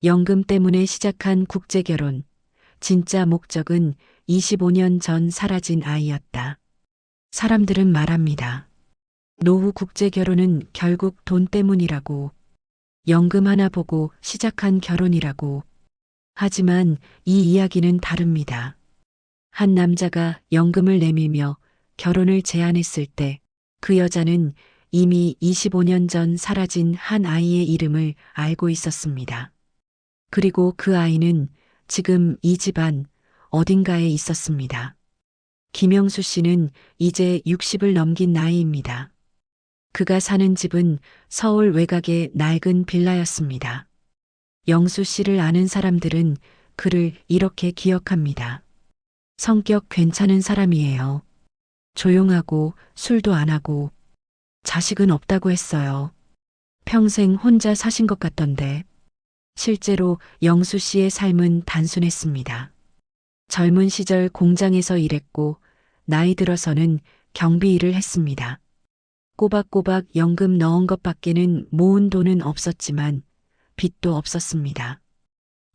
연금 때문에 시작한 국제결혼. 진짜 목적은 25년 전 사라진 아이였다. 사람들은 말합니다. 노후 국제결혼은 결국 돈 때문이라고. 연금 하나 보고 시작한 결혼이라고. 하지만 이 이야기는 다릅니다. 한 남자가 연금을 내밀며 결혼을 제안했을 때 그 여자는 이미 25년 전 사라진 한 아이의 이름을 알고 있었습니다. 그리고 그 아이는 지금 이 집안 어딘가에 있었습니다. 김영수 씨는 이제 60을 넘긴 나이입니다. 그가 사는 집은 서울 외곽의 낡은 빌라였습니다. 영수 씨를 아는 사람들은 그를 이렇게 기억합니다. 성격 괜찮은 사람이에요. 조용하고 술도 안 하고 자식은 없다고 했어요. 평생 혼자 사신 것 같던데. 실제로 영수 씨의 삶은 단순했습니다. 젊은 시절 공장에서 일했고 나이 들어서는 경비 일을 했습니다. 꼬박꼬박 연금 넣은 것밖에는 모은 돈은 없었지만 빚도 없었습니다.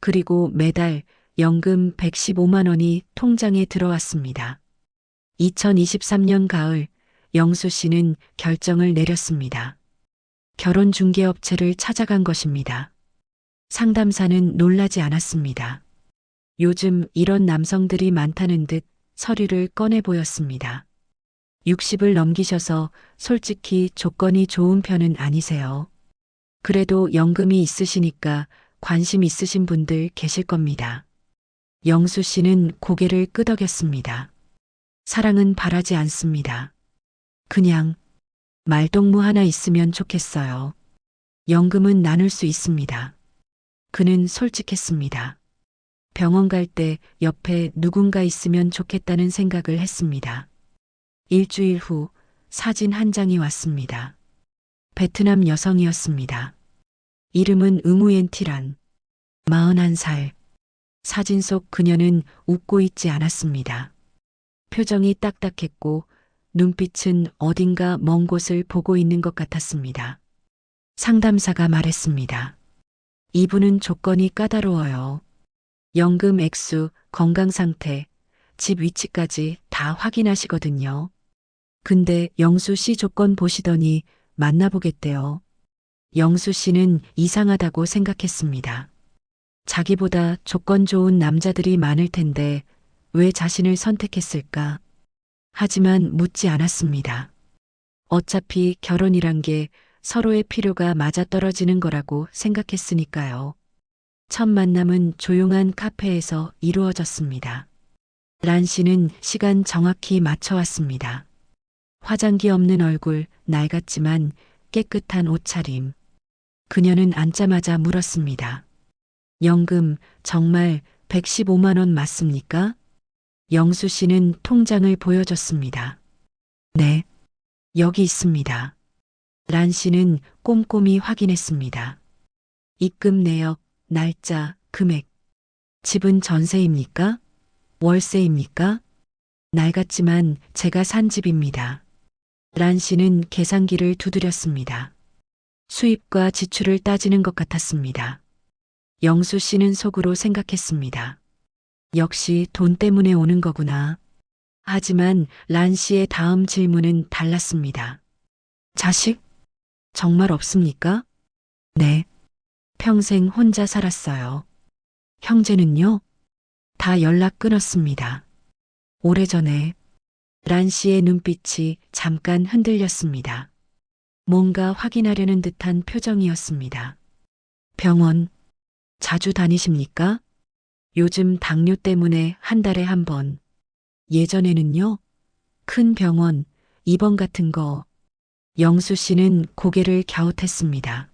그리고 매달 연금 115만 원이 통장에 들어왔습니다. 2023년 가을 영수 씨는 결정을 내렸습니다. 결혼 중개업체를 찾아간 것입니다. 상담사는 놀라지 않았습니다. 요즘 이런 남성들이 많다는 듯 서류를 꺼내 보였습니다. 60을 넘기셔서 솔직히 조건이 좋은 편은 아니세요. 그래도 연금이 있으시니까 관심 있으신 분들 계실 겁니다. 영수 씨는 고개를 끄덕였습니다. 사랑은 바라지 않습니다. 그냥 말동무 하나 있으면 좋겠어요. 연금은 나눌 수 있습니다. 그는 솔직했습니다. 병원 갈 때 옆에 누군가 있으면 좋겠다는 생각을 했습니다. 일주일 후 사진 한 장이 왔습니다. 베트남 여성이었습니다. 이름은 응우옌티란. 41살. 사진 속 그녀는 웃고 있지 않았습니다. 표정이 딱딱했고 눈빛은 어딘가 먼 곳을 보고 있는 것 같았습니다. 상담사가 말했습니다. 이분은 조건이 까다로워요. 연금 액수, 건강 상태, 집 위치까지 다 확인하시거든요. 근데 영수 씨 조건 보시더니 만나보겠대요. 영수 씨는 이상하다고 생각했습니다. 자기보다 조건 좋은 남자들이 많을 텐데 왜 자신을 선택했을까? 하지만 묻지 않았습니다. 어차피 결혼이란 게 서로의 필요가 맞아떨어지는 거라고 생각했으니까요. 첫 만남은 조용한 카페에서 이루어졌습니다. 란 씨는 시간 정확히 맞춰왔습니다. 화장기 없는 얼굴, 낡았지만 깨끗한 옷차림. 그녀는 앉자마자 물었습니다. 연금 정말 115만 원 맞습니까? 영수 씨는 통장을 보여줬습니다. 네, 여기 있습니다. 란 씨는 꼼꼼히 확인했습니다. 입금 내역, 날짜, 금액. 집은 전세입니까? 월세입니까? 낡았지만 제가 산 집입니다. 란 씨는 계산기를 두드렸습니다. 수입과 지출을 따지는 것 같았습니다. 영수 씨는 속으로 생각했습니다. 역시 돈 때문에 오는 거구나. 하지만 란 씨의 다음 질문은 달랐습니다. 자식? 정말 없습니까? 네. 평생 혼자 살았어요. 형제는요? 다 연락 끊었습니다. 오래전에 란 씨의 눈빛이 잠깐 흔들렸습니다. 뭔가 확인하려는 듯한 표정이었습니다. 병원 자주 다니십니까? 요즘 당뇨 때문에 한 달에 한 번. 예전에는요? 큰 병원, 입원 같은 거. 영수 씨는 고개를 갸웃했습니다.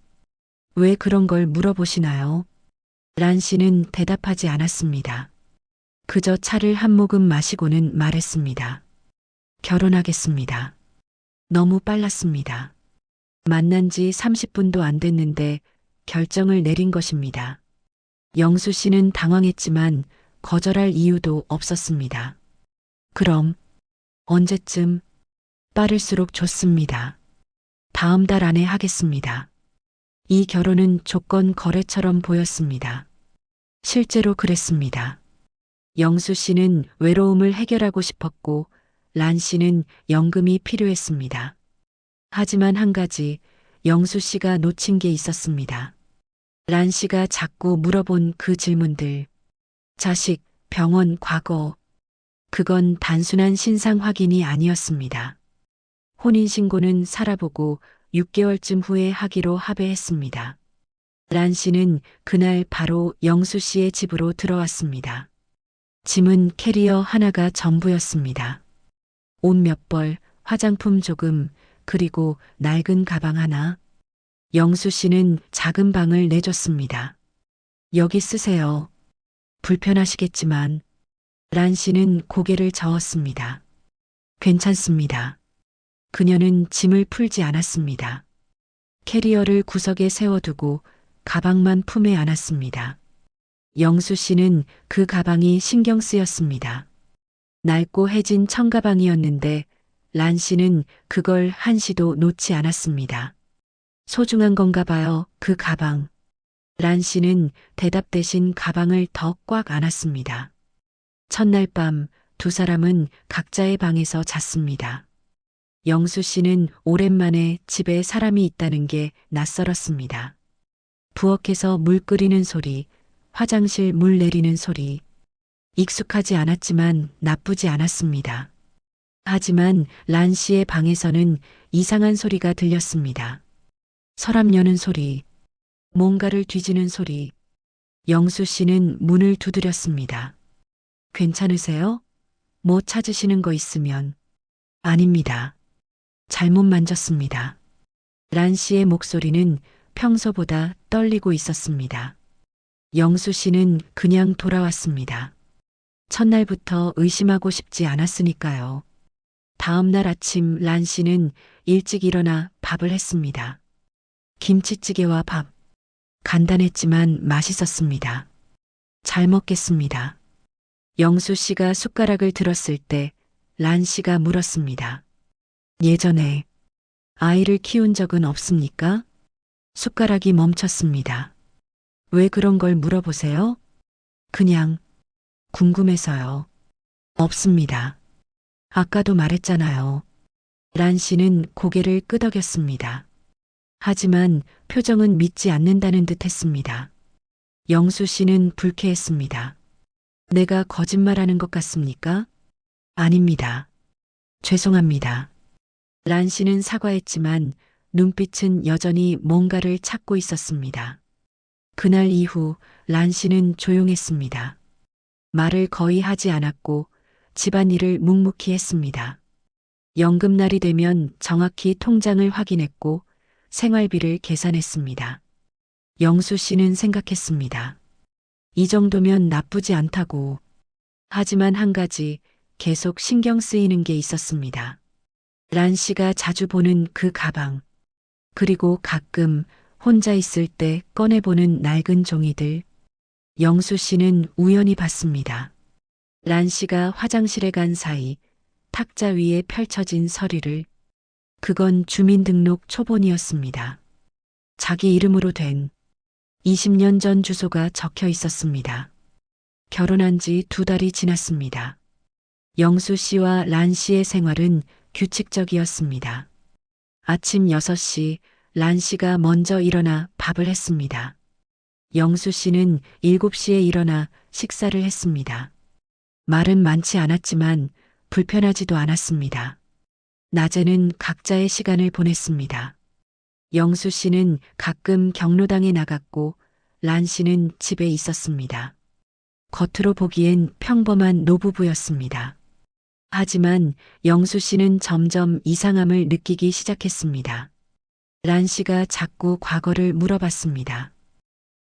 왜 그런 걸 물어보시나요? 란 씨는 대답하지 않았습니다. 그저 차를 한 모금 마시고는 말했습니다. 결혼하겠습니다. 너무 빨랐습니다. 만난 지 30분도 안 됐는데 결정을 내린 것입니다. 영수 씨는 당황했지만 거절할 이유도 없었습니다. 그럼 언제쯤? 빠를수록 좋습니다. 다음 달 안에 하겠습니다. 이 결혼은 조건 거래처럼 보였습니다. 실제로 그랬습니다. 영수 씨는 외로움을 해결하고 싶었고 란 씨는 연금이 필요했습니다. 하지만 한 가지 영수 씨가 놓친 게 있었습니다. 란 씨가 자꾸 물어본 그 질문들. 자식, 병원, 과거. 그건 단순한 신상 확인이 아니었습니다. 혼인신고는 살아보고 6개월쯤 후에 하기로 합의했습니다. 란 씨는 그날 바로 영수 씨의 집으로 들어왔습니다. 짐은 캐리어 하나가 전부였습니다. 옷 몇 벌, 화장품 조금, 그리고 낡은 가방 하나. 영수 씨는 작은 방을 내줬습니다. 여기 쓰세요. 불편하시겠지만. 란 씨는 고개를 저었습니다. 괜찮습니다. 그녀는 짐을 풀지 않았습니다. 캐리어를 구석에 세워두고 가방만 품에 안았습니다. 영수 씨는 그 가방이 신경 쓰였습니다. 낡고 해진 청가방이었는데 란 씨는 그걸 한시도 놓지 않았습니다. 소중한 건가 봐요, 그 가방. 란 씨는 대답 대신 가방을 더 꽉 안았습니다. 첫날 밤 두 사람은 각자의 방에서 잤습니다. 영수 씨는 오랜만에 집에 사람이 있다는 게 낯설었습니다. 부엌에서 물 끓이는 소리, 화장실 물 내리는 소리. 익숙하지 않았지만 나쁘지 않았습니다. 하지만 란 씨의 방에서는 이상한 소리가 들렸습니다. 서랍 여는 소리, 뭔가를 뒤지는 소리. 영수 씨는 문을 두드렸습니다. 괜찮으세요? 뭐 찾으시는 거 있으면. 아닙니다. 잘못 만졌습니다. 란 씨의 목소리는 평소보다 떨리고 있었습니다. 영수 씨는 그냥 돌아왔습니다. 첫날부터 의심하고 싶지 않았으니까요. 다음 날 아침 란 씨는 일찍 일어나 밥을 했습니다. 김치찌개와 밥. 간단했지만 맛있었습니다. 잘 먹겠습니다. 영수 씨가 숟가락을 들었을 때 란 씨가 물었습니다. 예전에 아이를 키운 적은 없습니까? 숟가락이 멈췄습니다. 왜 그런 걸 물어보세요? 그냥 궁금해서요. 없습니다. 아까도 말했잖아요. 란 씨는 고개를 끄덕였습니다. 하지만 표정은 믿지 않는다는 듯 했습니다. 영수 씨는 불쾌했습니다. 내가 거짓말하는 것 같습니까? 아닙니다. 죄송합니다. 란 씨는 사과했지만 눈빛은 여전히 뭔가를 찾고 있었습니다. 그날 이후 란 씨는 조용했습니다. 말을 거의 하지 않았고 집안일을 묵묵히 했습니다. 연금날이 되면 정확히 통장을 확인했고 생활비를 계산했습니다. 영수 씨는 생각했습니다. 이 정도면 나쁘지 않다고. 하지만 한 가지 계속 신경 쓰이는 게 있었습니다. 란 씨가 자주 보는 그 가방, 그리고 가끔 혼자 있을 때 꺼내보는 낡은 종이들. 영수 씨는 우연히 봤습니다. 란 씨가 화장실에 간 사이 탁자 위에 펼쳐진 서류를. 그건 주민등록 초본이었습니다. 자기 이름으로 된 20년 전 주소가 적혀 있었습니다. 결혼한 지 2달이 지났습니다. 영수 씨와 란 씨의 생활은 규칙적이었습니다. 아침 6시 란 씨가 먼저 일어나 밥을 했습니다. 영수 씨는 7시에 일어나 식사를 했습니다. 말은 많지 않았지만 불편하지도 않았습니다. 낮에는 각자의 시간을 보냈습니다. 영수 씨는 가끔 경로당에 나갔고 란 씨는 집에 있었습니다. 겉으로 보기엔 평범한 노부부였습니다. 하지만 영수 씨는 점점 이상함을 느끼기 시작했습니다. 란 씨가 자꾸 과거를 물어봤습니다.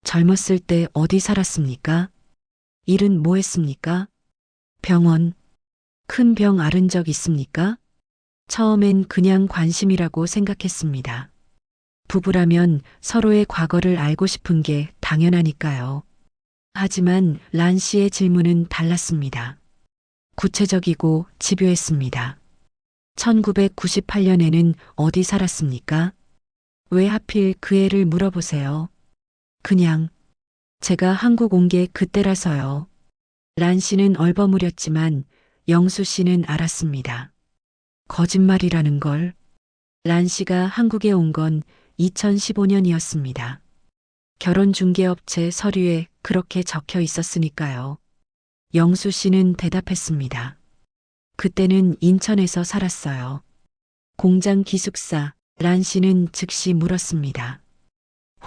젊었을 때 어디 살았습니까? 일은 뭐 했습니까? 병원, 큰 병 앓은 적 있습니까? 처음엔 그냥 관심이라고 생각했습니다. 부부라면 서로의 과거를 알고 싶은 게 당연하니까요. 하지만 란 씨의 질문은 달랐습니다. 구체적이고 집요했습니다. 1998년에는 어디 살았습니까? 왜 하필 그 애를 물어보세요? 그냥 제가 한국 온 게 그때라서요. 란 씨는 얼버무렸지만 영수 씨는 알았습니다. 거짓말이라는 걸. 란 씨가 한국에 온 건 2015년이었습니다. 결혼중개업체 서류에 그렇게 적혀 있었으니까요. 영수 씨는 대답했습니다. 그때는 인천에서 살았어요. 공장 기숙사. 란 씨는 즉시 물었습니다.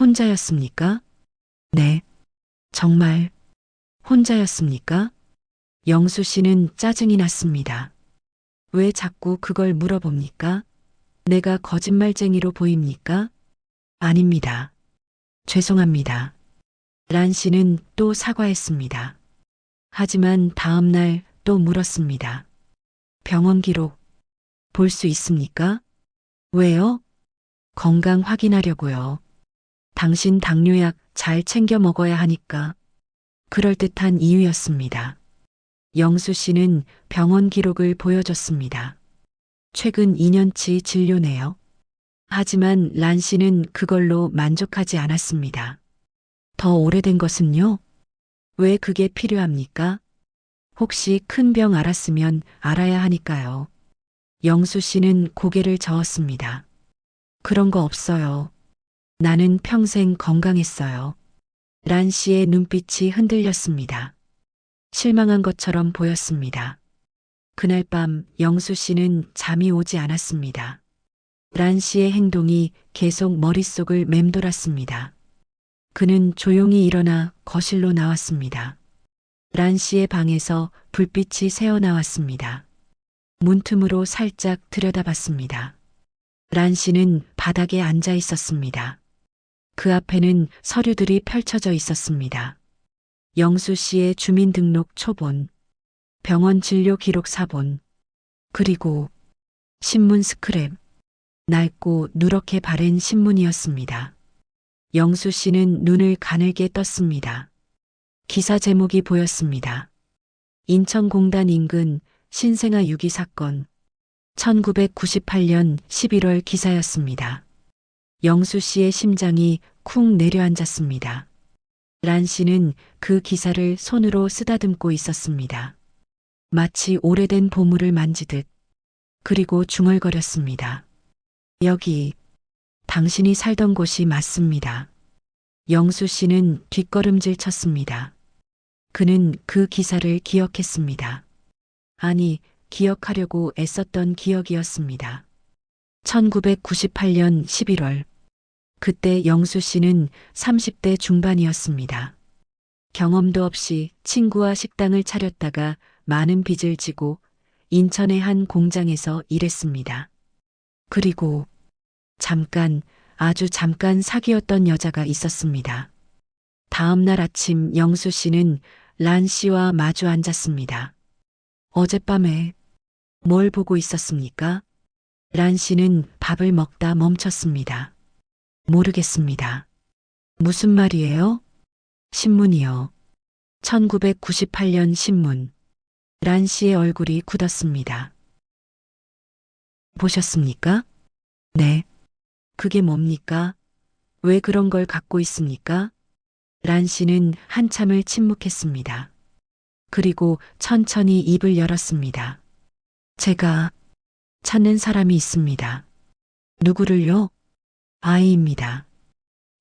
혼자였습니까? 네. 정말 혼자였습니까? 영수 씨는 짜증이 났습니다. 왜 자꾸 그걸 물어봅니까? 내가 거짓말쟁이로 보입니까? 아닙니다. 죄송합니다. 란 씨는 또 사과했습니다. 하지만 다음 날 또 물었습니다. 병원 기록 볼 수 있습니까? 왜요? 건강 확인하려고요. 당신 당뇨약 잘 챙겨 먹어야 하니까. 그럴듯한 이유였습니다. 영수 씨는 병원 기록을 보여줬습니다. 최근 2년치 진료네요. 하지만 란 씨는 그걸로 만족하지 않았습니다. 더 오래된 것은요? 왜 그게 필요합니까? 혹시 큰 병 알았으면 알아야 하니까요. 영수 씨는 고개를 저었습니다. 그런 거 없어요. 나는 평생 건강했어요. 란 씨의 눈빛이 흔들렸습니다. 실망한 것처럼 보였습니다. 그날 밤 영수 씨는 잠이 오지 않았습니다. 란 씨의 행동이 계속 머릿속을 맴돌았습니다. 그는 조용히 일어나 거실로 나왔습니다. 란 씨의 방에서 불빛이 새어나왔습니다. 문틈으로 살짝 들여다봤습니다. 란 씨는 바닥에 앉아 있었습니다. 그 앞에는 서류들이 펼쳐져 있었습니다. 영수 씨의 주민등록 초본, 병원 진료 기록 사본, 그리고 신문 스크랩, 낡고 누렇게 바랜 신문이었습니다. 영수 씨는 눈을 가늘게 떴습니다. 기사 제목이 보였습니다. 인천공단 인근 신생아 유기 사건, 1998년 11월 기사였습니다. 영수 씨의 심장이 쿵 내려앉았습니다. 란 씨는 그 기사를 손으로 쓰다듬고 있었습니다. 마치 오래된 보물을 만지듯. 그리고 중얼거렸습니다. 여기 당신이 살던 곳이 맞습니다. 영수 씨는 뒷걸음질 쳤습니다. 그는 그 기사를 기억했습니다. 아니, 기억하려고 애썼던 기억이었습니다. 1998년 11월. 그때 영수 씨는 30대 중반이었습니다. 경험도 없이 친구와 식당을 차렸다가 많은 빚을 지고 인천의 한 공장에서 일했습니다. 그리고 잠깐, 아주 잠깐 사귀었던 여자가 있었습니다. 다음 날 아침 영수 씨는 란 씨와 마주 앉았습니다. 어젯밤에 뭘 보고 있었습니까? 란 씨는 밥을 먹다 멈췄습니다. 모르겠습니다. 무슨 말이에요? 신문이요. 1998년 신문. 란 씨의 얼굴이 굳었습니다. 보셨습니까? 네. 그게 뭡니까? 왜 그런 걸 갖고 있습니까? 란 씨는 한참을 침묵했습니다. 그리고 천천히 입을 열었습니다. 제가 찾는 사람이 있습니다. 누구를요? 아이입니다.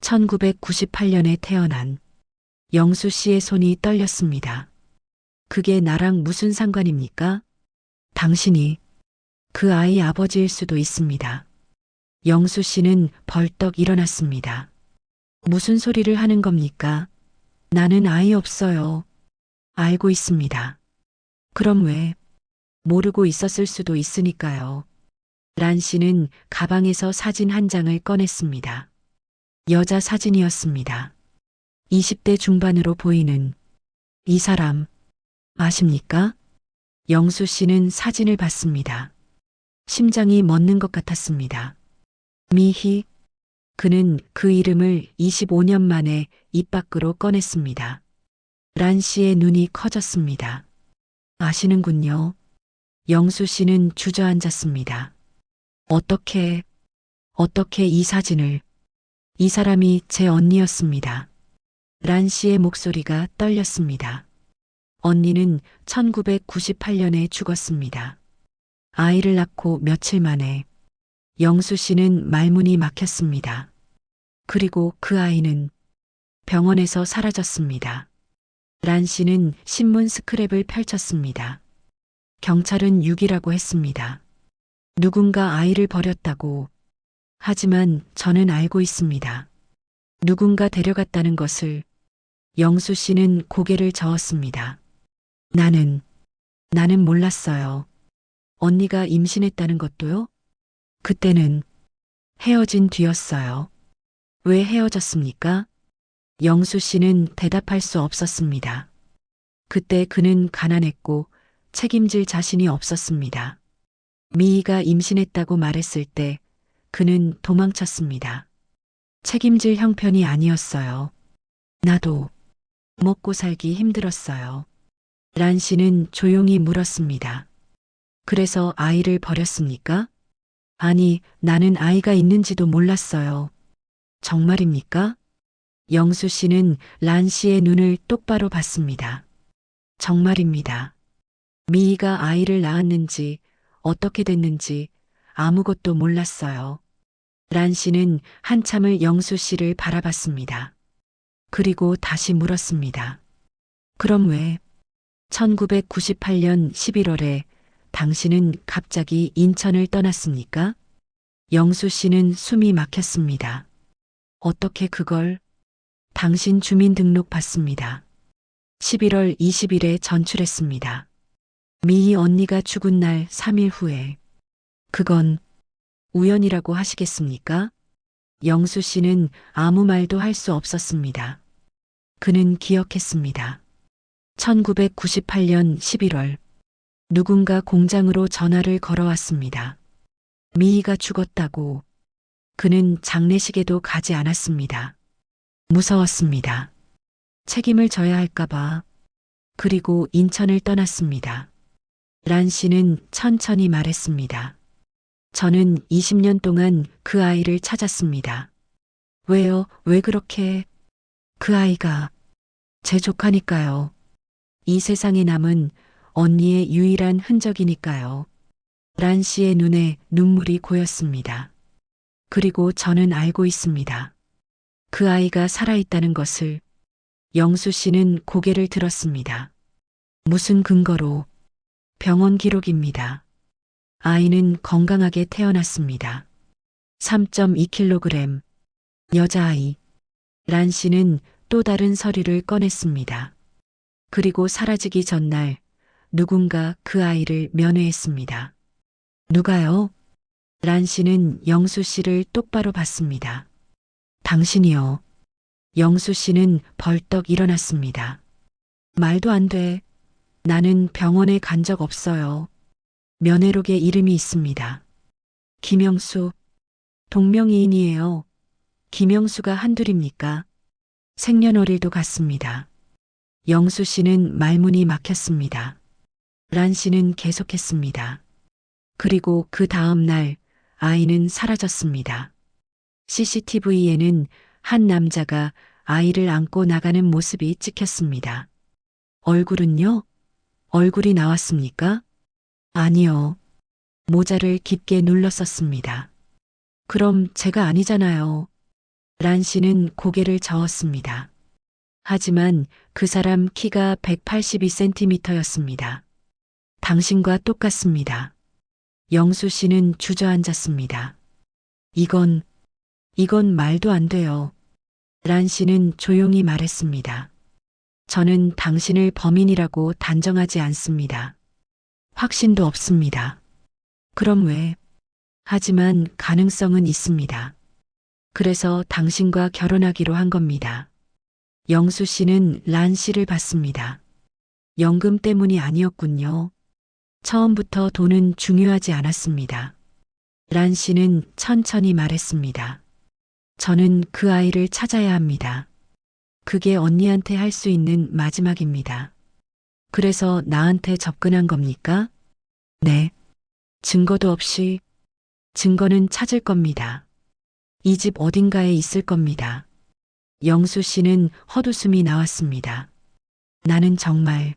1998년에 태어난 영수 씨의 손이 떨렸습니다. 그게 나랑 무슨 상관입니까? 당신이 그 아이 아버지일 수도 있습니다. 영수 씨는 벌떡 일어났습니다. 무슨 소리를 하는 겁니까? 나는 아이 없어요. 알고 있습니다. 그럼 왜? 모르고 있었을 수도 있으니까요. 란 씨는 가방에서 사진 한 장을 꺼냈습니다. 여자 사진이었습니다. 20대 중반으로 보이는 이 사람 아십니까? 영수 씨는 사진을 봤습니다. 심장이 멎는 것 같았습니다. 미희. 그는 그 이름을 25년 만에 입 밖으로 꺼냈습니다. 란 씨의 눈이 커졌습니다. 아시는군요. 영수 씨는 주저앉았습니다. 어떻게 이 사진을 이 사람이 제 언니였습니다. 란 씨의 목소리가 떨렸습니다. 언니는 1998년에 죽었습니다. 아이를 낳고 며칠 만에 영수 씨는 말문이 막혔습니다. 그리고 그 아이는 병원에서 사라졌습니다. 란 씨는 신문 스크랩을 펼쳤습니다. 경찰은 6이라고 했습니다. 누군가 아이를 버렸다고. 하지만 저는 알고 있습니다. 누군가 데려갔다는 것을. 영수 씨는 고개를 저었습니다. 나는 몰랐어요. 언니가 임신했다는 것도요? 그때는 헤어진 뒤였어요. 왜 헤어졌습니까? 영수 씨는 대답할 수 없었습니다. 그때 그는 가난했고 책임질 자신이 없었습니다. 미희가 임신했다고 말했을 때 그는 도망쳤습니다. 책임질 형편이 아니었어요. 나도 먹고 살기 힘들었어요. 란 씨는 조용히 물었습니다. 그래서 아이를 버렸습니까? 아니, 나는 아이가 있는지도 몰랐어요. 정말입니까? 영수 씨는 란 씨의 눈을 똑바로 봤습니다. 정말입니다. 미희가 아이를 낳았는지 어떻게 됐는지 아무것도 몰랐어요. 란 씨는 한참을 영수 씨를 바라봤습니다. 그리고 다시 물었습니다. 그럼 왜 1998년 11월에 당신은 갑자기 인천을 떠났습니까? 영수 씨는 숨이 막혔습니다. 어떻게 그걸? 당신 주민등록 받습니다. 11월 20일에 전출했습니다. 미희 언니가 죽은 날 3일 후에. 그건 우연이라고 하시겠습니까? 영수 씨는 아무 말도 할 수 없었습니다. 그는 기억했습니다. 1998년 11월 누군가 공장으로 전화를 걸어왔습니다. 미희가 죽었다고. 그는 장례식에도 가지 않았습니다. 무서웠습니다. 책임을 져야 할까봐. 그리고 인천을 떠났습니다. 란 씨는 천천히 말했습니다. 저는 20년 동안 그 아이를 찾았습니다. 왜요? 왜 그렇게? 그 아이가 제 조카니까요. 이 세상에 남은 언니의 유일한 흔적이니까요. 란 씨의 눈에 눈물이 고였습니다. 그리고 저는 알고 있습니다. 그 아이가 살아있다는 것을. 영수 씨는 고개를 들었습니다. 무슨 근거로? 병원 기록입니다. 아이는 건강하게 태어났습니다. 3.2kg. 여자아이. 란 씨는 또 다른 서류를 꺼냈습니다. 그리고 사라지기 전날 누군가 그 아이를 면회했습니다. 누가요? 란 씨는 영수 씨를 똑바로 봤습니다. 당신이요. 영수 씨는 벌떡 일어났습니다. 말도 안 돼. 나는 병원에 간 적 없어요. 면회록에 이름이 있습니다. 김영수. 동명이인이에요. 김영수가 한둘입니까? 생년월일도 같습니다. 영수 씨는 말문이 막혔습니다. 란 씨는 계속했습니다. 그리고 그 다음 날 아이는 사라졌습니다. CCTV에는 한 남자가 아이를 안고 나가는 모습이 찍혔습니다. 얼굴은요? 얼굴이 나왔습니까? 아니요. 모자를 깊게 눌렀었습니다. 그럼 제가 아니잖아요. 란 씨는 고개를 저었습니다. 하지만 그 사람 키가 182cm였습니다. 당신과 똑같습니다. 영수 씨는 주저앉았습니다. 이건 말도 안 돼요. 란 씨는 조용히 말했습니다. 저는 당신을 범인이라고 단정하지 않습니다. 확신도 없습니다. 그럼 왜? 하지만 가능성은 있습니다. 그래서 당신과 결혼하기로 한 겁니다. 영수 씨는 란 씨를 봤습니다. 연금 때문이 아니었군요. 처음부터 돈은 중요하지 않았습니다. 란 씨는 천천히 말했습니다. 저는 그 아이를 찾아야 합니다. 그게 언니한테 할 수 있는 마지막입니다. 그래서 나한테 접근한 겁니까? 네. 증거도 없이. 증거는 찾을 겁니다. 이 집 어딘가에 있을 겁니다. 영수 씨는 헛웃음이 나왔습니다. 나는 정말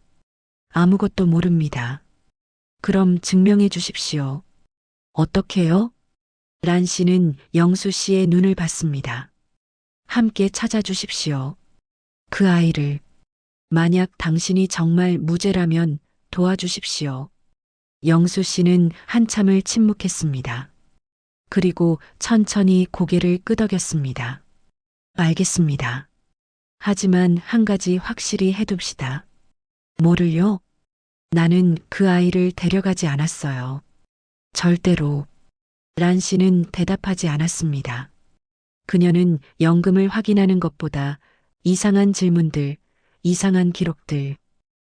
아무것도 모릅니다. 그럼 증명해 주십시오. 어떻게요? 란 씨는 영수 씨의 눈을 봤습니다. 함께 찾아주십시오. 그 아이를. 만약 당신이 정말 무죄라면 도와주십시오. 영수 씨는 한참을 침묵했습니다. 그리고 천천히 고개를 끄덕였습니다. 알겠습니다. 하지만 한 가지 확실히 해둡시다. 뭐를요? 나는 그 아이를 데려가지 않았어요. 절대로. 란 씨는 대답하지 않았습니다. 그녀는 연금을 확인하는 것보다 이상한 질문들, 이상한 기록들,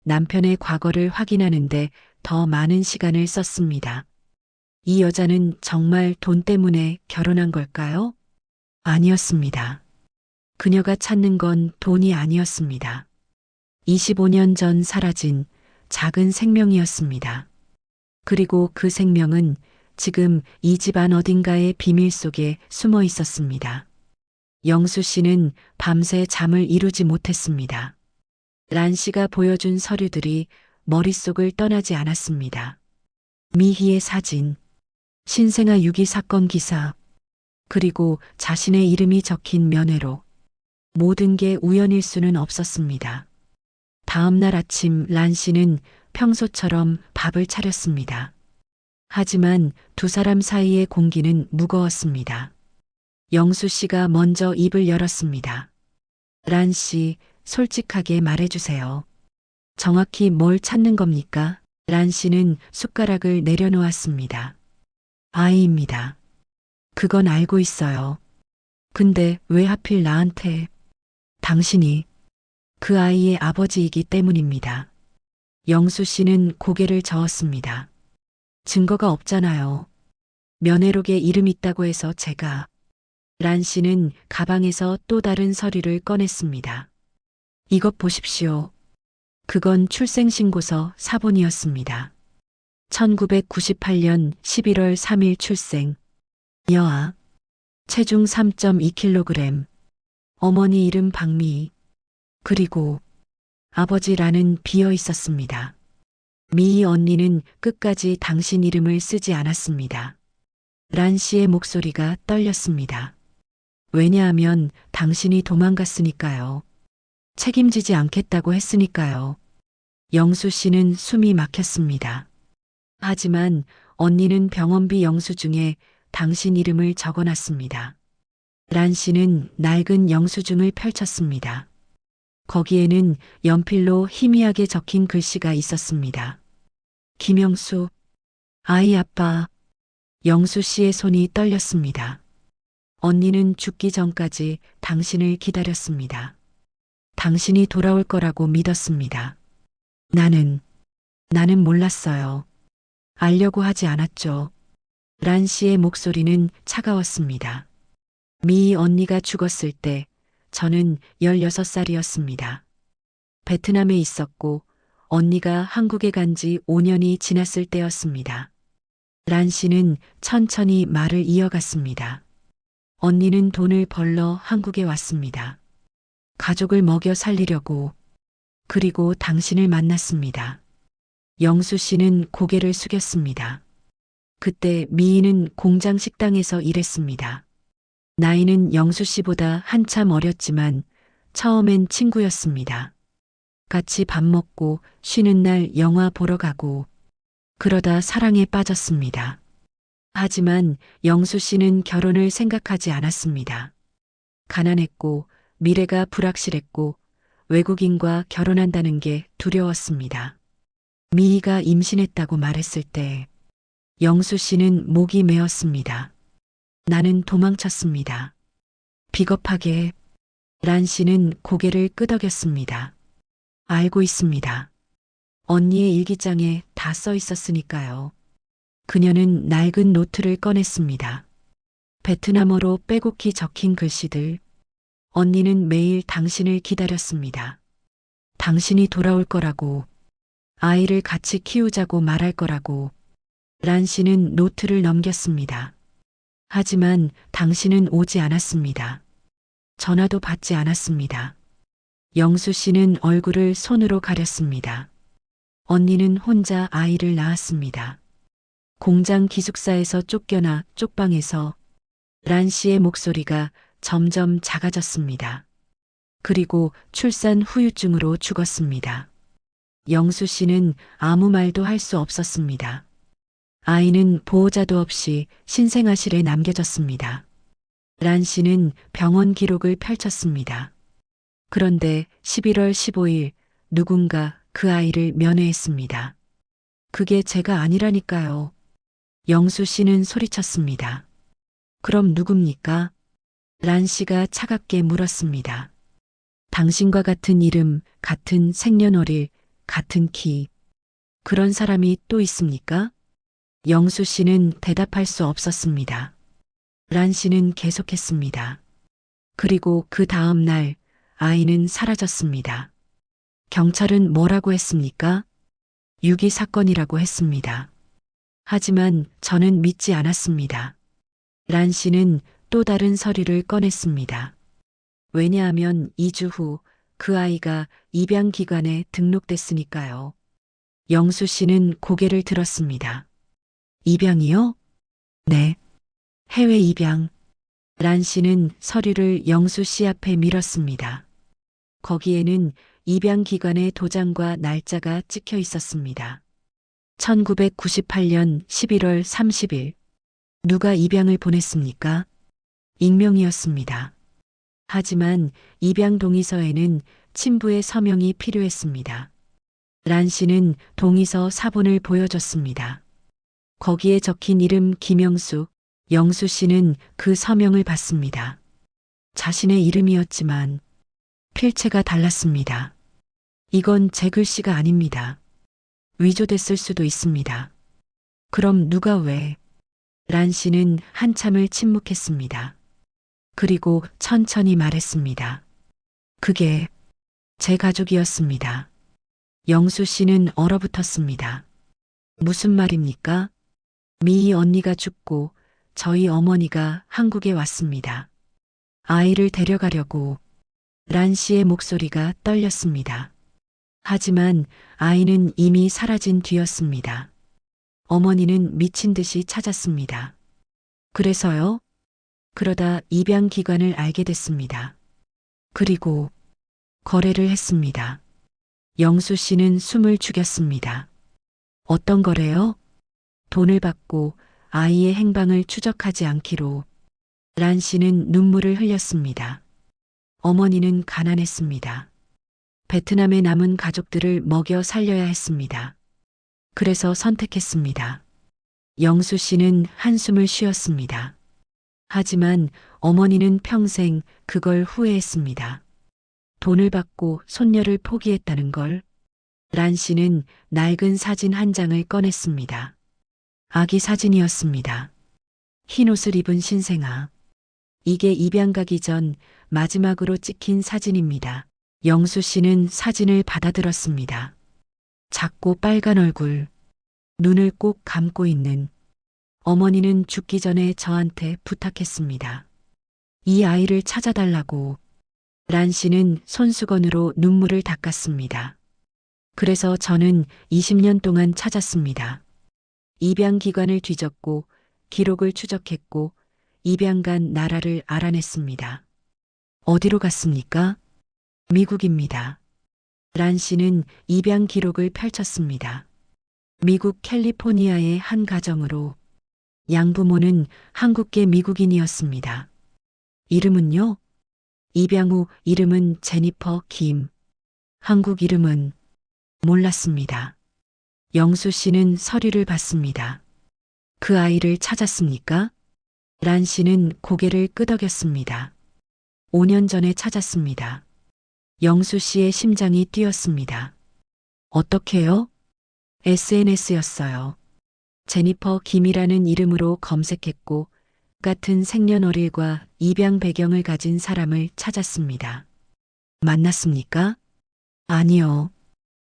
남편의 과거를 확인하는데 더 많은 시간을 썼습니다. 이 여자는 정말 돈 때문에 결혼한 걸까요? 아니었습니다. 그녀가 찾는 건 돈이 아니었습니다. 25년 전 사라진 작은 생명이었습니다. 그리고 그 생명은 지금 이 집안 어딘가의 비밀 속에 숨어 있었습니다. 영수 씨는 밤새 잠을 이루지 못했습니다. 란 씨가 보여준 서류들이 머릿속을 떠나지 않았습니다. 미희의 사진, 신생아 유기 사건 기사, 그리고 자신의 이름이 적힌 면회로. 모든 게 우연일 수는 없었습니다. 다음 날 아침 란 씨는 평소처럼 밥을 차렸습니다. 하지만 두 사람 사이의 공기는 무거웠습니다. 영수 씨가 먼저 입을 열었습니다. 란 씨, 솔직하게 말해주세요. 정확히 뭘 찾는 겁니까? 란 씨는 숟가락을 내려놓았습니다. 아이입니다. 그건 알고 있어요. 근데 왜 하필 나한테? 당신이 그 아이의 아버지이기 때문입니다. 영수 씨는 고개를 저었습니다. 증거가 없잖아요. 면회록에 이름 있다고 해서 제가. 란 씨는 가방에서 또 다른 서류를 꺼냈습니다. 이것 보십시오. 그건 출생신고서 사본이었습니다. 1998년 11월 3일 출생. 여아. 체중 3.2kg. 어머니 이름 박미희. 그리고 아버지라는 비어 있었습니다. 미희 언니는 끝까지 당신 이름을 쓰지 않았습니다. 란 씨의 목소리가 떨렸습니다. 왜냐하면 당신이 도망갔으니까요. 책임지지 않겠다고 했으니까요. 영수 씨는 숨이 막혔습니다. 하지만 언니는 병원비 영수증에 당신 이름을 적어놨습니다. 란 씨는 낡은 영수증을 펼쳤습니다. 거기에는 연필로 희미하게 적힌 글씨가 있었습니다. 김영수, 아이 아빠. 영수 씨의 손이 떨렸습니다. 언니는 죽기 전까지 당신을 기다렸습니다. 당신이 돌아올 거라고 믿었습니다. 나는 몰랐어요. 알려고 하지 않았죠. 란 씨의 목소리는 차가웠습니다. 미희 언니가 죽었을 때 저는 16살이었습니다. 베트남에 있었고 언니가 한국에 간 지 5년이 지났을 때였습니다. 란 씨는 천천히 말을 이어갔습니다. 언니는 돈을 벌러 한국에 왔습니다. 가족을 먹여 살리려고. 그리고 당신을 만났습니다. 영수 씨는 고개를 숙였습니다. 그때 미희는 공장 식당에서 일했습니다. 나이는 영수 씨보다 한참 어렸지만 처음엔 친구였습니다. 같이 밥 먹고 쉬는 날 영화 보러 가고 그러다 사랑에 빠졌습니다. 하지만 영수 씨는 결혼을 생각하지 않았습니다. 가난했고 미래가 불확실했고 외국인과 결혼한다는 게 두려웠습니다. 미희가 임신했다고 말했을 때 영수 씨는 목이 메었습니다. 나는 도망쳤습니다. 비겁하게. 란 씨는 고개를 끄덕였습니다. 알고 있습니다. 언니의 일기장에 다 써 있었으니까요. 그녀는 낡은 노트를 꺼냈습니다. 베트남어로 빼곡히 적힌 글씨들. 언니는 매일 당신을 기다렸습니다. 당신이 돌아올 거라고. 아이를 같이 키우자고 말할 거라고. 란 씨는 노트를 넘겼습니다. 하지만 당신은 오지 않았습니다. 전화도 받지 않았습니다. 영수 씨는 얼굴을 손으로 가렸습니다. 언니는 혼자 아이를 낳았습니다. 공장 기숙사에서 쫓겨나 쪽방에서 란 씨의 목소리가 점점 작아졌습니다. 그리고 출산 후유증으로 죽었습니다. 영수 씨는 아무 말도 할 수 없었습니다. 아이는 보호자도 없이 신생아실에 남겨졌습니다. 란 씨는 병원 기록을 펼쳤습니다. 그런데 11월 15일 누군가 그 아이를 면회했습니다. 그게 제가 아니라니까요. 영수 씨는 소리쳤습니다. 그럼 누굽니까? 란 씨가 차갑게 물었습니다. 당신과 같은 이름, 같은 생년월일, 같은 키. 그런 사람이 또 있습니까? 영수 씨는 대답할 수 없었습니다. 란 씨는 계속했습니다. 그리고 그 다음 날 아이는 사라졌습니다. 경찰은 뭐라고 했습니까? 유기 사건이라고 했습니다. 하지만 저는 믿지 않았습니다. 란 씨는 또 다른 서류를 꺼냈습니다. 왜냐하면 2주 후 그 아이가 입양기관에 등록됐으니까요. 영수 씨는 고개를 들었습니다. 입양이요? 네. 해외 입양. 란 씨는 서류를 영수 씨 앞에 밀었습니다. 거기에는 입양기관의 도장과 날짜가 찍혀 있었습니다. 1998년 11월 30일. 누가 입양을 보냈습니까? 익명이었습니다. 하지만 입양 동의서에는 친부의 서명이 필요했습니다. 란 씨는 동의서 사본을 보여줬습니다. 거기에 적힌 이름 김영수, 영수 씨는 그 서명을 봤습니다. 자신의 이름이었지만 필체가 달랐습니다. 이건 제 글씨가 아닙니다. 위조됐을 수도 있습니다. 그럼 누가 왜? 란 씨는 한참을 침묵했습니다. 그리고 천천히 말했습니다. 그게 제 가족이었습니다. 영수 씨는 얼어붙었습니다. 무슨 말입니까? 미희 언니가 죽고 저희 어머니가 한국에 왔습니다. 아이를 데려가려고. 란 씨의 목소리가 떨렸습니다. 하지만 아이는 이미 사라진 뒤였습니다. 어머니는 미친 듯이 찾았습니다. 그래서요? 그러다 입양 기관을 알게 됐습니다. 그리고 거래를 했습니다. 영수 씨는 숨을 죽였습니다. 어떤 거래요? 돈을 받고 아이의 행방을 추적하지 않기로. 란 씨는 눈물을 흘렸습니다. 어머니는 가난했습니다. 베트남에 남은 가족들을 먹여 살려야 했습니다. 그래서 선택했습니다. 영수 씨는 한숨을 쉬었습니다. 하지만 어머니는 평생 그걸 후회했습니다. 돈을 받고 손녀를 포기했다는 걸. 란 씨는 낡은 사진 한 장을 꺼냈습니다. 아기 사진이었습니다. 흰 옷을 입은 신생아. 이게 입양 가기 전 마지막으로 찍힌 사진입니다. 영수 씨는 사진을 받아들었습니다. 작고 빨간 얼굴, 눈을 꼭 감고 있는. 어머니는 죽기 전에 저한테 부탁했습니다. 이 아이를 찾아달라고. 란 씨는 손수건으로 눈물을 닦았습니다. 그래서 저는 20년 동안 찾았습니다. 입양기관을 뒤졌고 기록을 추적했고 입양 간 나라를 알아냈습니다. 어디로 갔습니까? 미국입니다. 란 씨는 입양 기록을 펼쳤습니다. 미국 캘리포니아의 한 가정으로. 양부모는 한국계 미국인이었습니다. 이름은요? 입양 후 이름은 제니퍼 김. 한국 이름은 몰랐습니다. 영수 씨는 서류를 봤습니다. 그 아이를 찾았습니까? 란 씨는 고개를 끄덕였습니다. 5년 전에 찾았습니다. 영수 씨의 심장이 뛰었습니다. 어떻게요? SNS였어요. 제니퍼 김이라는 이름으로 검색했고 같은 생년월일과 입양 배경을 가진 사람을 찾았습니다. 만났습니까? 아니요.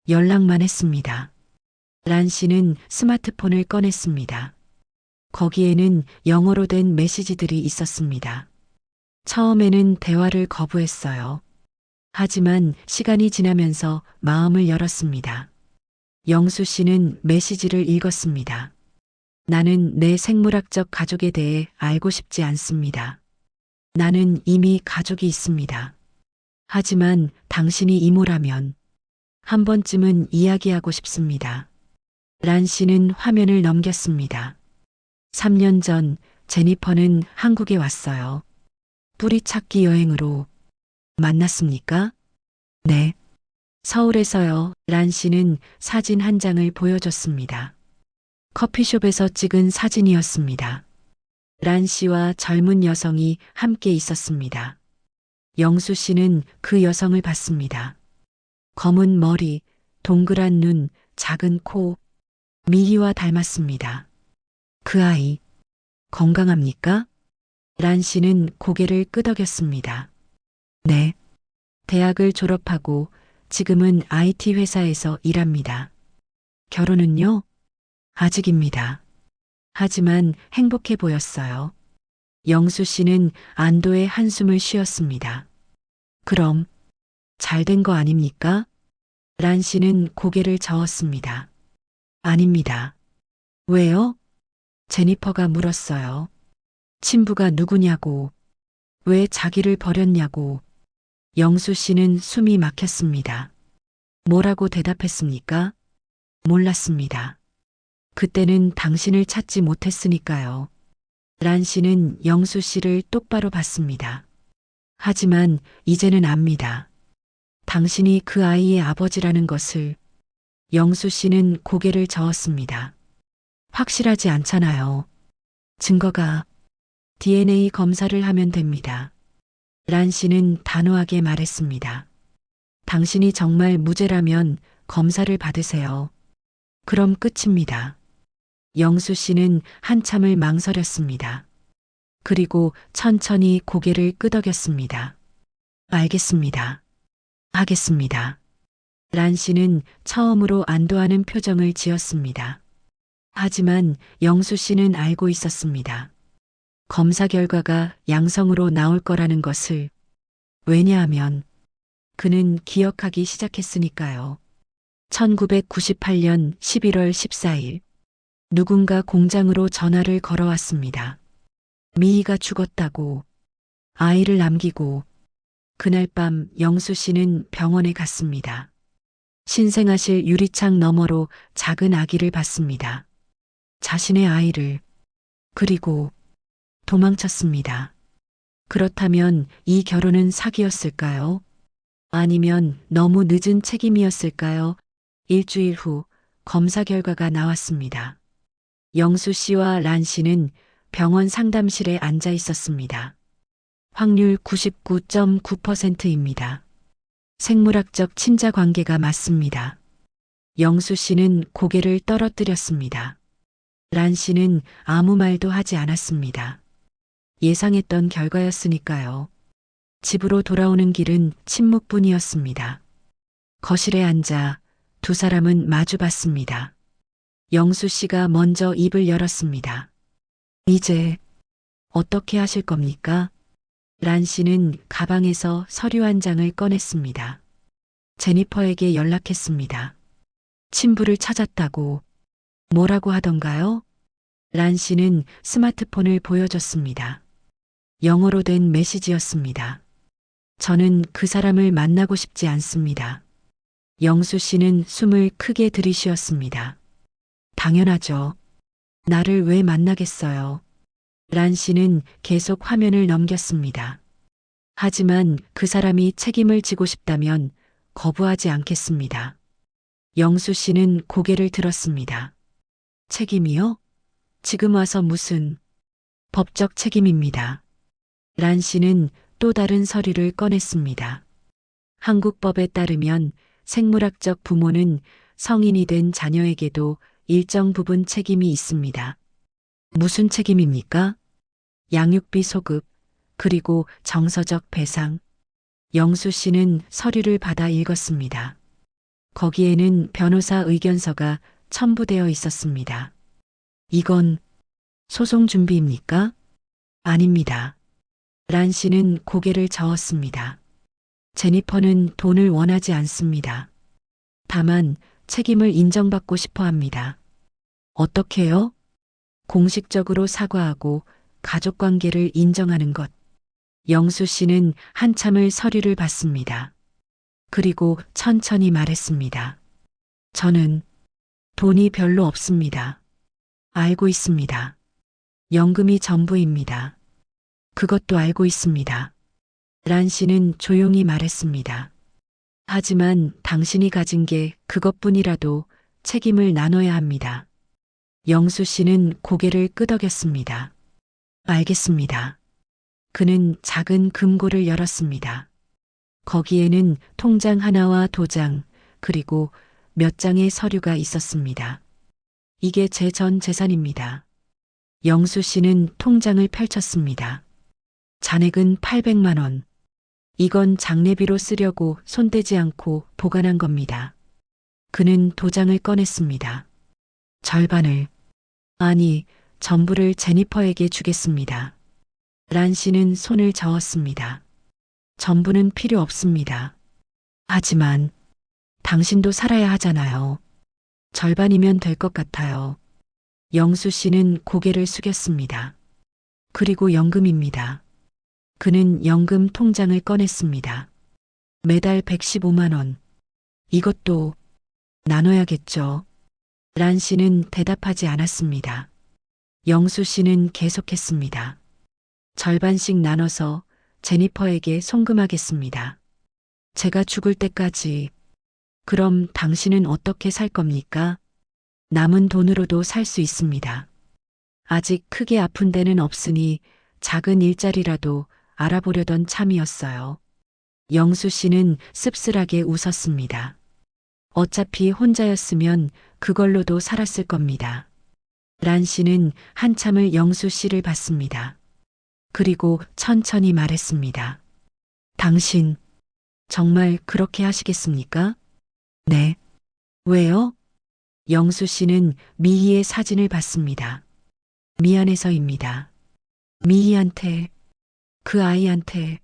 연락만 했습니다. 란 씨는 스마트폰을 꺼냈습니다. 거기에는 영어로 된 메시지들이 있었습니다. 처음에는 대화를 거부했어요. 하지만 시간이 지나면서 마음을 열었습니다. 영수 씨는 메시지를 읽었습니다. 나는 내 생물학적 가족에 대해 알고 싶지 않습니다. 나는 이미 가족이 있습니다. 하지만 당신이 이모라면 한 번쯤은 이야기하고 싶습니다. 란 씨는 화면을 넘겼습니다. 3년 전 제니퍼는 한국에 왔어요. 뿌리찾기 여행으로. 만났습니까? 네. 서울에서요. 란 씨는 사진 한 장을 보여줬습니다. 커피숍에서 찍은 사진이었습니다. 란 씨와 젊은 여성이 함께 있었습니다. 영수 씨는 그 여성을 봤습니다. 검은 머리, 동그란 눈, 작은 코, 미희와 닮았습니다. 그 아이, 건강합니까? 란 씨는 고개를 끄덕였습니다. 네. 대학을 졸업하고 지금은 IT 회사에서 일합니다. 결혼은요? 아직입니다. 하지만 행복해 보였어요. 영수 씨는 안도의 한숨을 쉬었습니다. 그럼 잘 된 거 아닙니까? 란 씨는 고개를 저었습니다. 아닙니다. 왜요? 제니퍼가 물었어요. 친부가 누구냐고, 왜 자기를 버렸냐고. 영수 씨는 숨이 막혔습니다. 뭐라고 대답했습니까? 몰랐습니다. 그때는 당신을 찾지 못했으니까요. 란 씨는 영수 씨를 똑바로 봤습니다. 하지만 이제는 압니다. 당신이 그 아이의 아버지라는 것을. 영수 씨는 고개를 저었습니다. 확실하지 않잖아요. 증거가 DNA 검사를 하면 됩니다. 란 씨는 단호하게 말했습니다. 당신이 정말 무죄라면 검사를 받으세요. 그럼 끝입니다. 영수 씨는 한참을 망설였습니다. 그리고 천천히 고개를 끄덕였습니다. 알겠습니다. 하겠습니다. 란 씨는 처음으로 안도하는 표정을 지었습니다. 하지만 영수 씨는 알고 있었습니다. 검사 결과가 양성으로 나올 거라는 것을. 왜냐하면 그는 기억하기 시작했으니까요. 1998년 11월 14일 누군가 공장으로 전화를 걸어왔습니다. 미희가 죽었다고, 아이를 남기고. 그날 밤 영수 씨는 병원에 갔습니다. 신생아실 유리창 너머로 작은 아기를 봤습니다. 자신의 아이를. 그리고 도망쳤습니다. 그렇다면 이 결혼은 사기였을까요? 아니면 너무 늦은 책임이었을까요? 일주일 후 검사 결과가 나왔습니다. 영수 씨와 란 씨는 병원 상담실에 앉아 있었습니다. 확률 99.9%입니다. 생물학적 친자 관계가 맞습니다. 영수 씨는 고개를 떨어뜨렸습니다. 란 씨는 아무 말도 하지 않았습니다. 예상했던 결과였으니까요. 집으로 돌아오는 길은 침묵뿐이었습니다. 거실에 앉아 두 사람은 마주 봤습니다. 영수 씨가 먼저 입을 열었습니다. 이제 어떻게 하실 겁니까? 란 씨는 가방에서 서류 한 장을 꺼냈습니다. 제니퍼에게 연락했습니다. 친부를 찾았다고. 뭐라고 하던가요? 란 씨는 스마트폰을 보여줬습니다. 영어로 된 메시지였습니다. 저는 그 사람을 만나고 싶지 않습니다. 영수 씨는 숨을 크게 들이쉬었습니다. 당연하죠. 나를 왜 만나겠어요? 란 씨는 계속 화면을 넘겼습니다. 하지만 그 사람이 책임을 지고 싶다면 거부하지 않겠습니다. 영수 씨는 고개를 들었습니다. 책임이요? 지금 와서 무슨. 법적 책임입니다. 란 씨는 또 다른 서류를 꺼냈습니다. 한국법에 따르면 생물학적 부모는 성인이 된 자녀에게도 일정 부분 책임이 있습니다. 무슨 책임입니까? 양육비 소급, 그리고 정서적 배상. 영수 씨는 서류를 받아 읽었습니다. 거기에는 변호사 의견서가 첨부되어 있었습니다. 이건 소송 준비입니까? 아닙니다. 란 씨는 고개를 저었습니다. 제니퍼는 돈을 원하지 않습니다. 다만 책임을 인정받고 싶어 합니다. 어떻게요? 공식적으로 사과하고 가족 관계를 인정하는 것. 영수 씨는 한참을 서류를 봤습니다. 그리고 천천히 말했습니다. 저는 돈이 별로 없습니다. 알고 있습니다. 연금이 전부입니다. 그것도 알고 있습니다. 란 씨는 조용히 말했습니다. 하지만 당신이 가진 게 그것뿐이라도 책임을 나눠야 합니다. 영수 씨는 고개를 끄덕였습니다. 알겠습니다. 그는 작은 금고를 열었습니다. 거기에는 통장 하나와 도장, 그리고 몇 장의 서류가 있었습니다. 이게 제 전 재산입니다. 영수 씨는 통장을 펼쳤습니다. 잔액은 800만 원. 이건 장례비로 쓰려고 손대지 않고 보관한 겁니다. 그는 도장을 꺼냈습니다. 절반을, 아니, 전부를 제니퍼에게 주겠습니다. 란 씨는 손을 저었습니다. 전부는 필요 없습니다. 하지만 당신도 살아야 하잖아요. 절반이면 될 것 같아요. 영수 씨는 고개를 숙였습니다. 그리고 연금입니다. 그는 연금 통장을 꺼냈습니다. 매달 115만 원. 이것도 나눠야겠죠. 란 씨는 대답하지 않았습니다. 영수 씨는 계속했습니다. 절반씩 나눠서 제니퍼에게 송금하겠습니다. 제가 죽을 때까지. 그럼 당신은 어떻게 살 겁니까? 남은 돈으로도 살 수 있습니다. 아직 크게 아픈 데는 없으니 작은 일자리라도 알아보려던 참이었어요. 영수 씨는 씁쓸하게 웃었습니다. 어차피 혼자였으면 그걸로도 살았을 겁니다. 란 씨는 한참을 영수 씨를 봤습니다. 그리고 천천히 말했습니다. 당신, 정말 그렇게 하시겠습니까? 네. 왜요? 영수 씨는 미희의 사진을 봤습니다. 미안해서입니다. 미희한테, 그 아이한테.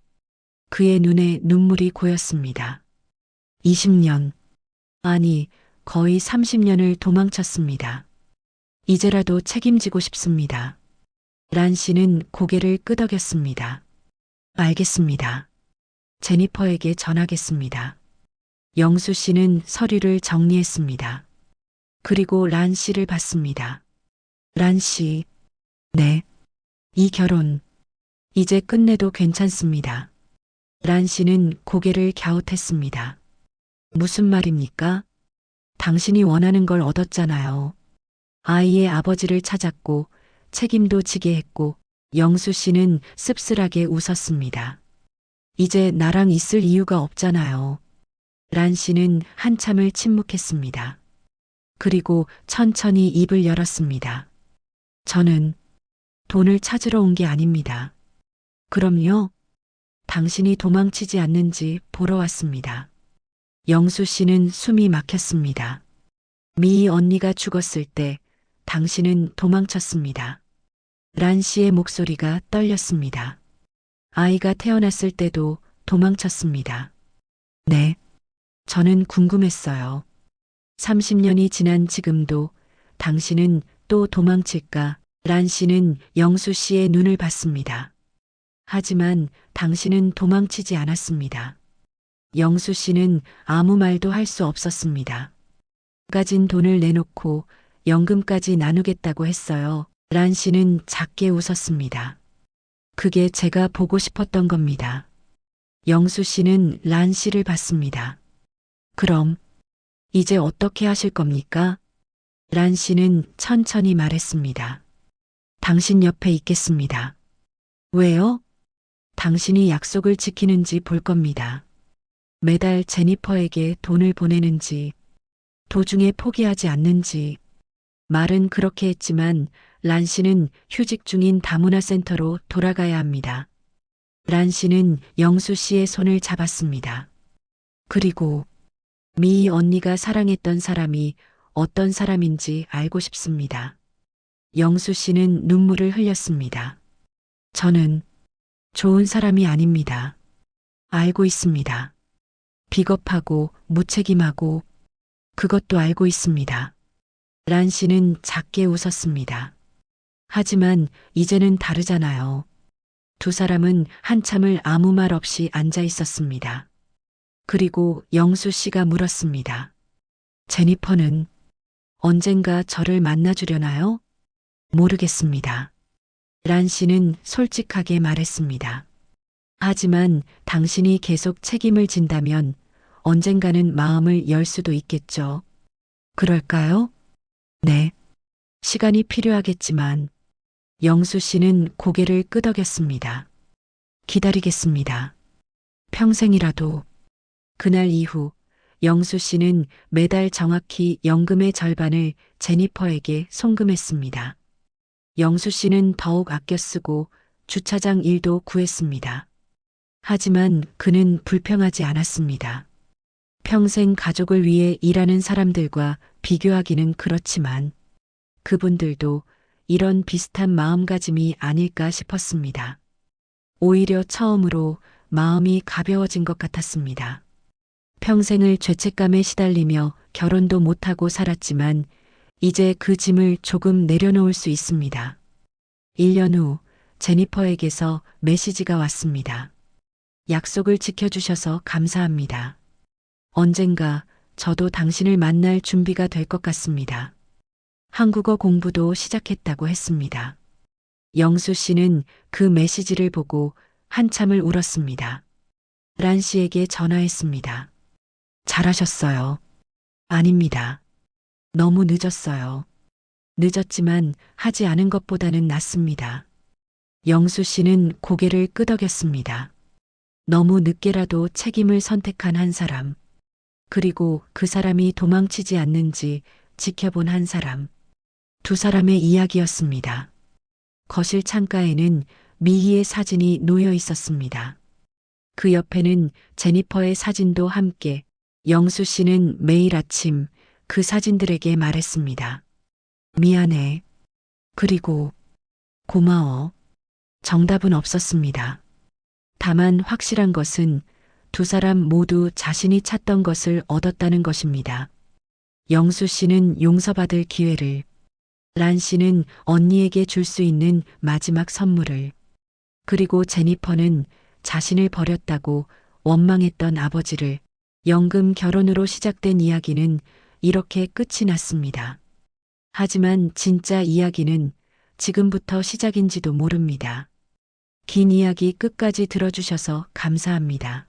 그의 눈에 눈물이 고였습니다. 20년, 아니, 거의 30년을 도망쳤습니다. 이제라도 책임지고 싶습니다. 란 씨는 고개를 끄덕였습니다. 알겠습니다. 제니퍼에게 전하겠습니다. 영수 씨는 서류를 정리했습니다. 그리고 란 씨를 봤습니다. 란 씨, 네. 이 결혼, 이제 끝내도 괜찮습니다. 란 씨는 고개를 갸웃했습니다. 무슨 말입니까? 당신이 원하는 걸 얻었잖아요. 아이의 아버지를 찾았고 책임도 지게 했고. 영수 씨는 씁쓸하게 웃었습니다. 이제 나랑 있을 이유가 없잖아요. 란 씨는 한참을 침묵했습니다. 그리고 천천히 입을 열었습니다. 저는 돈을 찾으러 온 게 아닙니다. 그럼요. 당신이 도망치지 않는지 보러 왔습니다. 영수 씨는 숨이 막혔습니다. 미희 언니가 죽었을 때 당신은 도망쳤습니다. 란 씨의 목소리가 떨렸습니다. 아이가 태어났을 때도 도망쳤습니다. 네. 저는 궁금했어요. 30년이 지난 지금도 당신은 또 도망칠까? 란 씨는 영수 씨의 눈을 봤습니다. 하지만 당신은 도망치지 않았습니다. 영수 씨는 아무 말도 할 수 없었습니다. 가진 돈을 내놓고 연금까지 나누겠다고 했어요. 란 씨는 작게 웃었습니다. 그게 제가 보고 싶었던 겁니다. 영수 씨는 란 씨를 봤습니다. 그럼 이제 어떻게 하실 겁니까? 란 씨는 천천히 말했습니다. 당신 옆에 있겠습니다. 왜요? 당신이 약속을 지키는지 볼 겁니다. 매달 제니퍼에게 돈을 보내는지, 도중에 포기하지 않는지. 말은 그렇게 했지만 란 씨는 휴직 중인 다문화 센터로 돌아가야 합니다. 란 씨는 영수 씨의 손을 잡았습니다. 그리고 미희 언니가 사랑했던 사람이 어떤 사람인지 알고 싶습니다. 영수 씨는 눈물을 흘렸습니다. 저는 좋은 사람이 아닙니다. 알고 있습니다. 비겁하고 무책임하고 그것도 알고 있습니다. 란 씨는 작게 웃었습니다. 하지만 이제는 다르잖아요. 두 사람은 한참을 아무 말 없이 앉아 있었습니다. 그리고 영수 씨가 물었습니다. 제니퍼는 언젠가 저를 만나주려나요? 모르겠습니다. 란 씨는 솔직하게 말했습니다. 하지만 당신이 계속 책임을 진다면 언젠가는 마음을 열 수도 있겠죠. 그럴까요? 네. 시간이 필요하겠지만 영수 씨는 고개를 끄덕였습니다. 기다리겠습니다. 평생이라도. 그날 이후 영수 씨는 매달 정확히 연금의 절반을 제니퍼에게 송금했습니다. 영수 씨는 더욱 아껴 쓰고 주차장 일도 구했습니다. 하지만 그는 불평하지 않았습니다. 평생 가족을 위해 일하는 사람들과 비교하기는 그렇지만 그분들도 이런 비슷한 마음가짐이 아닐까 싶었습니다. 오히려 처음으로 마음이 가벼워진 것 같았습니다. 평생을 죄책감에 시달리며 결혼도 못하고 살았지만 이제 그 짐을 조금 내려놓을 수 있습니다. 1년 후 제니퍼에게서 메시지가 왔습니다. 약속을 지켜주셔서 감사합니다. 언젠가 저도 당신을 만날 준비가 될 것 같습니다. 한국어 공부도 시작했다고 했습니다. 영수 씨는 그 메시지를 보고 한참을 울었습니다. 란 씨에게 전화했습니다. 잘하셨어요. 아닙니다. 너무 늦었어요. 늦었지만 하지 않은 것보다는 낫습니다. 영수 씨는 고개를 끄덕였습니다. 너무 늦게라도 책임을 선택한 한 사람, 그리고 그 사람이 도망치지 않는지 지켜본 한 사람, 두 사람의 이야기였습니다. 거실 창가에는 미희의 사진이 놓여 있었습니다. 그 옆에는 제니퍼의 사진도 함께. 영수 씨는 매일 아침 그 사진들에게 말했습니다. 미안해. 그리고 고마워. 정답은 없었습니다. 다만 확실한 것은 두 사람 모두 자신이 찾던 것을 얻었다는 것입니다. 영수 씨는 용서받을 기회를, 란 씨는 언니에게 줄 수 있는 마지막 선물을, 그리고 제니퍼는 자신을 버렸다고 원망했던 아버지를. 연금 결혼으로 시작된 이야기는 이렇게 끝이 났습니다. 하지만 진짜 이야기는 지금부터 시작인지도 모릅니다. 긴 이야기 끝까지 들어주셔서 감사합니다.